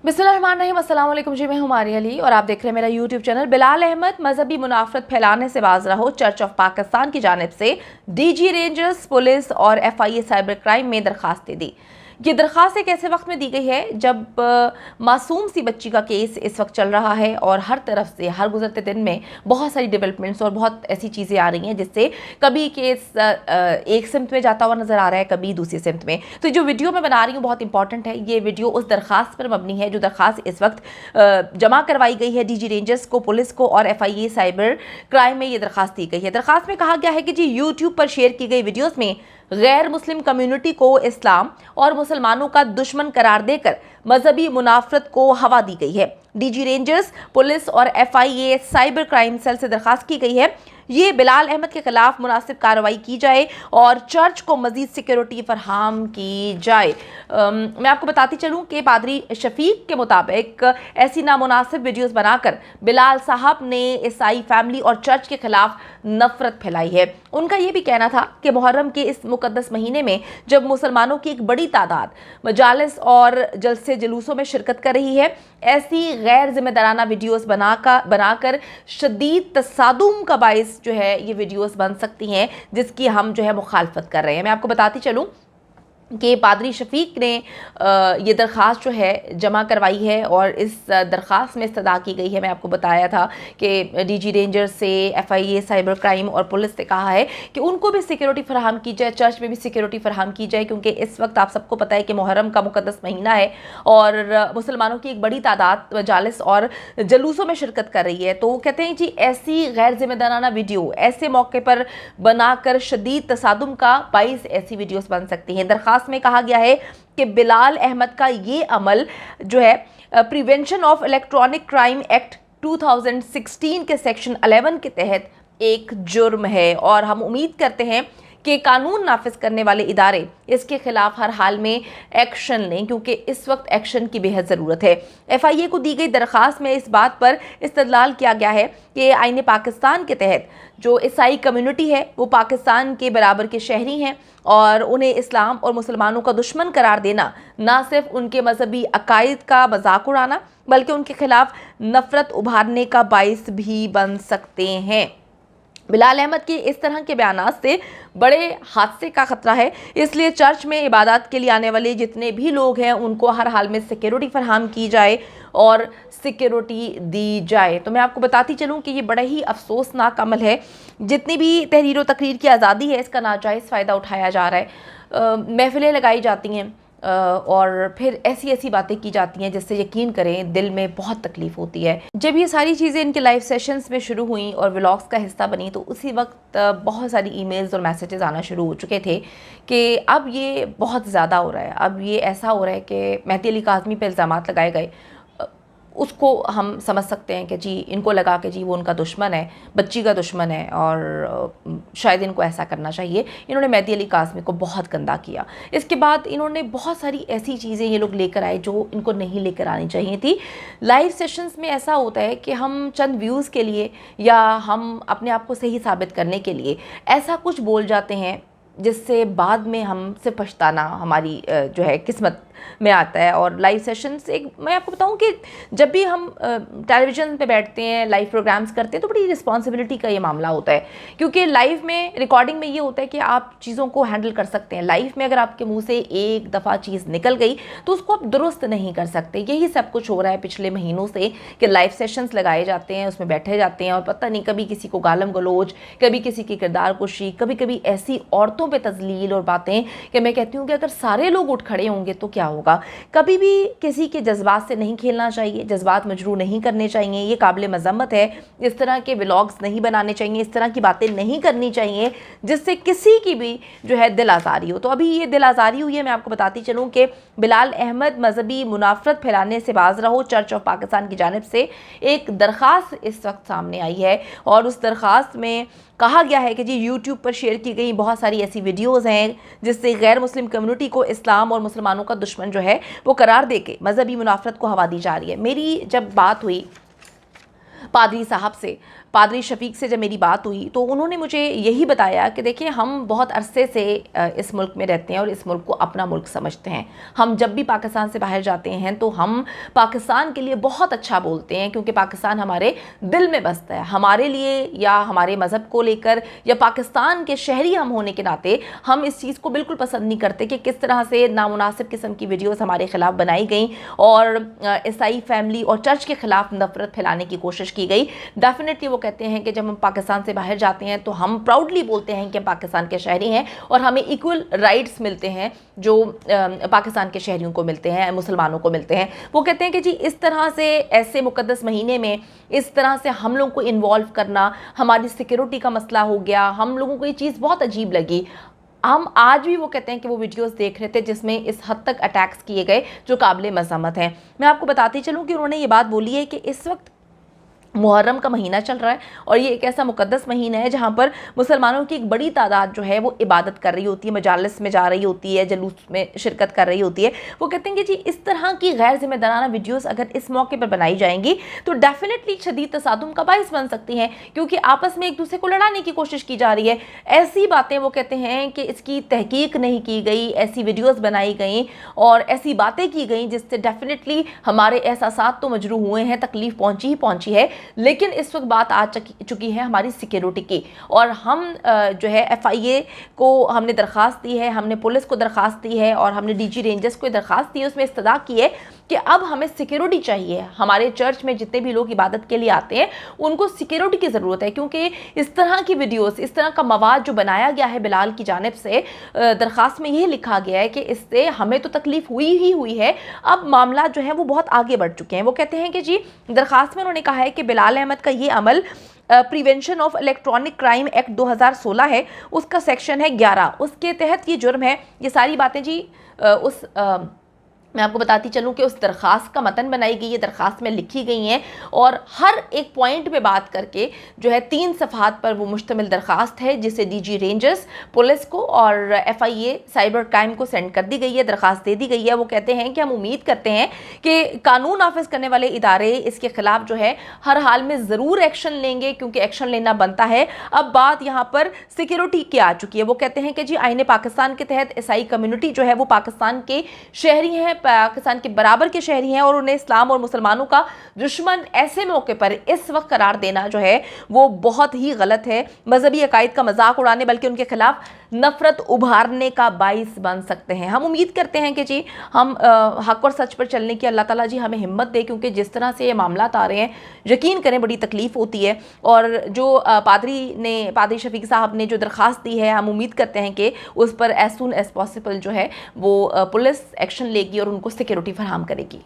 बिस्मिल्लाहिर्रहमानिर्रहीम, अस्सलाम वालेकुम जी। मैं हूं मारिया अली और आप देख रहे हैं मेरा यूट्यूब चैनल। बिलाल अहमद मजहबी मुनाफरत फैलाने से बाज रहो, चर्च ऑफ पाकिस्तान की जानिब से डीजी रेंजर्स पुलिस और एफआईए साइबर क्राइम में दरखास्तें दी। ये दरख्वास्त एक ऐसे वक्त में दी गई है जब मासूम सी बच्ची का केस इस वक्त चल रहा है और हर तरफ से हर गुजरते दिन में बहुत सारी डेवलपमेंट्स और बहुत ऐसी चीज़ें आ रही हैं जिससे कभी केस एक सिमत में जाता हुआ नज़र आ रहा है, कभी दूसरी सिमत में। तो जो वीडियो मैं बना रही हूँ बहुत इंपॉर्टेंट है। ये वीडियो उस दरख्वास्त पर मबनी है जो दरख्वास्त इस वक्त जमा करवाई गई है डीजी रेंजर्स को, पुलिस को और एफआईए साइबर क्राइम में ये दरख्वास्त दी गई है। दरख्वास्त में कहा गया है कि जी यूट्यूब पर शेयर की गई वीडियोज़ में गैर मुस्लिम कम्युनिटी को इस्लाम और मुसलमानों का दुश्मन करार देकर मजहबी मुनाफरत को हवा दी गई है। डीजी रेंजर्स पुलिस और एफआईए साइबर क्राइम सेल से दरखास्त की गई है ये बिलाल अहमद के खिलाफ मुनासिब कार्रवाई की जाए और चर्च को मजीद सिक्योरिटी फरहाम की जाए। मैं आपको बताती चलूँ कि पादरी शफीक के मुताबिक ऐसी नामुनासिब वीडियोस बनाकर बिलाल साहब ने ईसाई फैमिली और चर्च के खिलाफ नफरत फैलाई है। उनका ये भी कहना था कि मुहर्रम के इस मुकद्दस महीने में जब मुसलमानों की एक बड़ी तादाद मजालिस और जलसे जुलूसों में शिरकत कर रही है, ऐसी गैर जिम्मेदाराना वीडियोस बनाकर शदीद तसादुम का बाइस जो है ये वीडियोस बन सकती हैं जिसकी हम जो है मुखालफत कर रहे हैं। मैं आपको बताती चलूँ कि पादरी शफीक ने ये दरख्वास्त जो है जमा करवाई है और इस दरख्वास्त में इस्तदा की गई है। मैं आपको बताया था कि डीजी रेंजर से एफआईए साइबर क्राइम और पुलिस ने कहा है कि उनको भी सिक्योरिटी फराहम की जाए, चर्च में भी सिक्योरिटी फराहम की जाए, क्योंकि इस वक्त आप सबको पता है कि मुहर्रम का मुकद्दस महीना है और मुसलमानों की एक बड़ी तादाद मजालिस और जलूसों में शिरकत कर रही है। तो वो कहते हैं जी ऐसी गैर जिम्मेदाराना वीडियो ऐसे मौके पर बनाकर शदीद तसादुम का बाइस ऐसी वीडियोस बन सकती हैं। दरख्वास्त में कहा गया है कि बिलाल अहमद का ये अमल जो है prevention of electronic crime act 2016 के सेक्शन 11 के तहत एक जुर्म है और हम उम्मीद करते हैं कि कानून नाफिज करने वाले इदारे इसके खिलाफ हर हाल में एक्शन लें, क्योंकि इस वक्त एक्शन की बेहद ज़रूरत है। एफआईए को दी गई दरख्वास्त में इस बात पर इस्तदलाल किया गया है कि आईन पाकिस्तान के तहत जो ईसाई कम्युनिटी है वो पाकिस्तान के बराबर के शहरी हैं और उन्हें इस्लाम और मुसलमानों का दुश्मन करार देना ना सिर्फ उनके मजहबी अकायद का मजाक उड़ाना बल्कि उनके खिलाफ नफरत उभारने का बाइस भी बन सकते हैं। बिलाल अहमद के इस तरह के बयानात से बड़े हादसे का खतरा है, इसलिए चर्च में इबादत के लिए आने वाले जितने भी लोग हैं उनको हर हाल में सिक्योरिटी फराहम की जाए और सिक्योरिटी दी जाए। तो मैं आपको बताती चलूँ कि ये बड़ा ही अफसोसनाक अमल है। जितनी भी तहरीर व तकरीर की आज़ादी है इसका नाजायज़ फ़ायदा उठाया जा रहा है। महफिलें लगाई जाती हैं और फिर ऐसी ऐसी बातें की जाती हैं जिससे यकीन करें दिल में बहुत तकलीफ़ होती है। जब ये सारी चीज़ें इनके लाइव सेशंस में शुरू हुई और व्लॉग्स का हिस्सा बनी तो उसी वक्त बहुत सारी ईमेल्स और मैसेजेस आना शुरू हो चुके थे कि अब ये बहुत ज़्यादा हो रहा है, अब ये ऐसा हो रहा है कि मेहदी अली काज़मी पे इल्ज़ामात लगाए गए, उसको हम समझ सकते हैं कि जी इनको लगा कि जी वो उनका दुश्मन है, बच्ची का दुश्मन है और शायद इनको ऐसा करना चाहिए। इन्होंने मेहदी अली काज़मी को बहुत गंदा किया। इसके बाद इन्होंने बहुत सारी ऐसी चीज़ें ये लोग लेकर आए जो इनको नहीं लेकर आनी चाहिए थी। लाइव सेशंस में ऐसा होता है कि हम चंद व्यूज़ के लिए या हम अपने आप को सही साबित करने के लिए ऐसा कुछ बोल जाते हैं जिससे बाद में हमसे पछताना हमारी जो है किस्मत में आता है। और लाइव सेशंस एक मैं आपको बताऊं कि जब भी हम टेलीविज़न पे बैठते हैं, लाइव प्रोग्राम्स करते हैं तो बड़ी रिस्पॉन्सिबिलिटी का ये मामला होता है, क्योंकि लाइव में रिकॉर्डिंग में ये होता है कि आप चीज़ों को हैंडल कर सकते हैं। लाइव में अगर आपके मुंह से एक दफ़ा चीज़ निकल गई तो उसको आप दुरुस्त नहीं कर सकते। यही सब कुछ हो रहा है पिछले महीनों से कि लाइव सेशंस लगाए जाते हैं, उसमें बैठे जाते हैं और पता नहीं कभी किसी को गालम गलोच, कभी किसी की किरदार कुशी, कभी कभी ऐसी औरतों पर तजलील और बातें कि मैं कहती हूँ कि अगर सारे लोग उठ खड़े होंगे तो क्या होगा। कभी भी किसी के जज्बात से नहीं खेलना चाहिए, जज्बात मजरू नहीं करने चाहिए, ये काबिल मजम्मत है। इस तरह के व्लॉग्स नहीं बनाने चाहिए, इस तरह की बातें नहीं करनी चाहिए जिससे किसी की भी जो है दिल आज़ारी हो। तो अभी ये दिल आज़ारी हुई है। मैं आपको बताती चलूँ कि बिलाल अहमद मजहबी मुनाफरत फैलाने से बाज रहो, चर्च ऑफ पाकिस्तान की जानिब से एक दरख्वास्त इस वक्त सामने आई है और उस दरख्वास्त में कहा गया है कि जी यूट्यूब पर शेयर की गई बहुत सारी ऐसी वीडियोस हैं जिससे गैर मुस्लिम कम्युनिटी को इस्लाम और मुसलमानों का दुश्मन जो है वो करार देके मजहबी मुनाफरत को हवा दी जा रही है। मेरी जब बात हुई पादरी साहब से, पादरी शफीक से जब मेरी बात हुई तो उन्होंने मुझे यही बताया कि देखिए हम बहुत अरसे से इस मुल्क में रहते हैं और इस मुल्क को अपना मुल्क समझते हैं। हम जब भी पाकिस्तान से बाहर जाते हैं तो हम पाकिस्तान के लिए बहुत अच्छा बोलते हैं, क्योंकि पाकिस्तान हमारे दिल में बसता है। हमारे लिए या हमारे मज़हब को लेकर या पाकिस्तान के शहरी हम होने के नाते हम इस चीज़ को बिल्कुल पसंद नहीं करते कि किस तरह से नामुनासिब किस्म की वीडियोज़ हमारे ख़िलाफ़ बनाई गई और ईसाई फैमिली और चर्च के ख़िलाफ़ नफ़रत फैलाने की कोशिश की गई। डेफिनेटली वो कहते हैं कि जब हम पाकिस्तान से बाहर जाते हैं तो हम प्राउडली बोलते हैं कि हम पाकिस्तान के शहरी हैं और हमें इक्वल राइट्स मिलते हैं जो पाकिस्तान के शहरियों को मिलते हैं, मुसलमानों को मिलते हैं। वो कहते हैं कि जी इस तरह से ऐसे मुक़द्दस महीने में इस तरह से हम लोगों को इन्वॉल्व करना हमारी सिक्योरिटी का मसला हो गया। हम लोगों को ये चीज़ बहुत अजीब लगी। हम आज भी वो कहते हैं कि वो वीडियोस देख रहे थे जिसमें इस हद तक अटैक्स किए गए जो काबिल मज़म्मत हैं। मैं आपको बताती चलूँ कि उन्होंने ये बात बोली है कि इस वक्त मुहर्रम का महीना चल रहा है और ये एक ऐसा मुक़द्दस महीना है जहाँ पर मुसलमानों की एक बड़ी तादाद जो है वो इबादत कर रही होती है, मजालिस में जा रही होती है, जलूस में शिरकत कर रही होती है। वो कहते हैं कि जी इस तरह की गैर ज़िम्मेदाराना वीडियोस अगर इस मौके पर बनाई जाएंगी तो डेफिनेटली शदीद तसादुम का बाइस बन सकती हैं, क्योंकि आपस में एक दूसरे को लड़ाने की कोशिश की जा रही है। ऐसी बातें वो कहते हैं कि इसकी तहकीक नहीं की गई, ऐसी वीडियोज़ बनाई गई और ऐसी बातें की गई जिससे डेफिनेटली हमारे एहसासात तो मजरूह हुए हैं, तकलीफ़ पहुँची ही पहुँची है। लेकिन इस वक्त बात आ चुकी है हमारी सिक्योरिटी की और हम जो है FIA को हमने दरख्वास्त दी है, हमने पुलिस को दरख्वास्त दी है और हमने DG रेंजर्स को दरख्वास्त दी है। उसमें इस्तदा की है कि अब हमें सिक्योरिटी चाहिए। हमारे चर्च में जितने भी लोग इबादत के लिए आते हैं उनको सिक्योरिटी की ज़रूरत है, क्योंकि इस तरह की वीडियोस, इस तरह का मवाद जो बनाया गया है बिलाल की जानिब से, दरख्वास्त में यह लिखा गया है कि इससे हमें तो तकलीफ़ हुई है, अब मामला जो है वो बहुत आगे बढ़ चुके हैं। वो कहते हैं कि जी दरख्वास्त में उन्होंने कहा है कि बिलाल अहमद का ये अमल prevention of electronic crime act 2016 है, उसका सेक्शन है 11, उसके तहत ये जुर्म है। ये सारी बातें जी मैं आपको बताती चलूँ कि उस दरख्वास्त का मतन बनाई गई है, दरख्वास्त में लिखी गई हैं और हर एक पॉइंट पे बात करके जो है 3 सफ़हात पर वो मुश्तमिल दरख्वास्त है, जिसे DG रेंजर्स, पुलिस को और FIA साइबर क्राइम को सेंड कर दी गई है, दरख्वास्त दे दी गई है। वो कहते हैं कि हम उम्मीद करते हैं कि कानून नाफिज करने वाले इदारे इसके ख़िलाफ़ जो है हर हाल में ज़रूर एक्शन लेंगे, क्योंकि एक्शन लेना बनता है। अब बात यहाँ पर सिक्योरिटी की आ चुकी है। वो कहते हैं कि जी आईन पाकिस्तान के तहत ईसाई कम्युनिटी जो है वो पाकिस्तान के शहरी हैं, पाकिस्तान के बराबर के शहरी हैं और उन्हें इस्लाम और मुसलमानों का दुश्मन ऐसे मौके पर इस वक्त करार देना जो है वो बहुत ही गलत है। मजहबी अकायद का मजाक उड़ाने बल्कि उनके खिलाफ नफरत उभारने का बाइस बन सकते हैं। हम उम्मीद करते हैं कि जी हम हक और सच पर चलने की अल्लाह ताला जी हमें हिम्मत दे, क्योंकि जिस तरह से ये मामला आ रहे हैं यकीन करें बड़ी तकलीफ़ होती है। और जो पादरी शफीक साहब ने जो दरख्वास्त दी है, हम उम्मीद करते हैं कि उस पर एज सून एज पॉसिबल जो है वो पुलिस एक्शन लेगी और उनको सिक्योरिटी फराहम करेगी।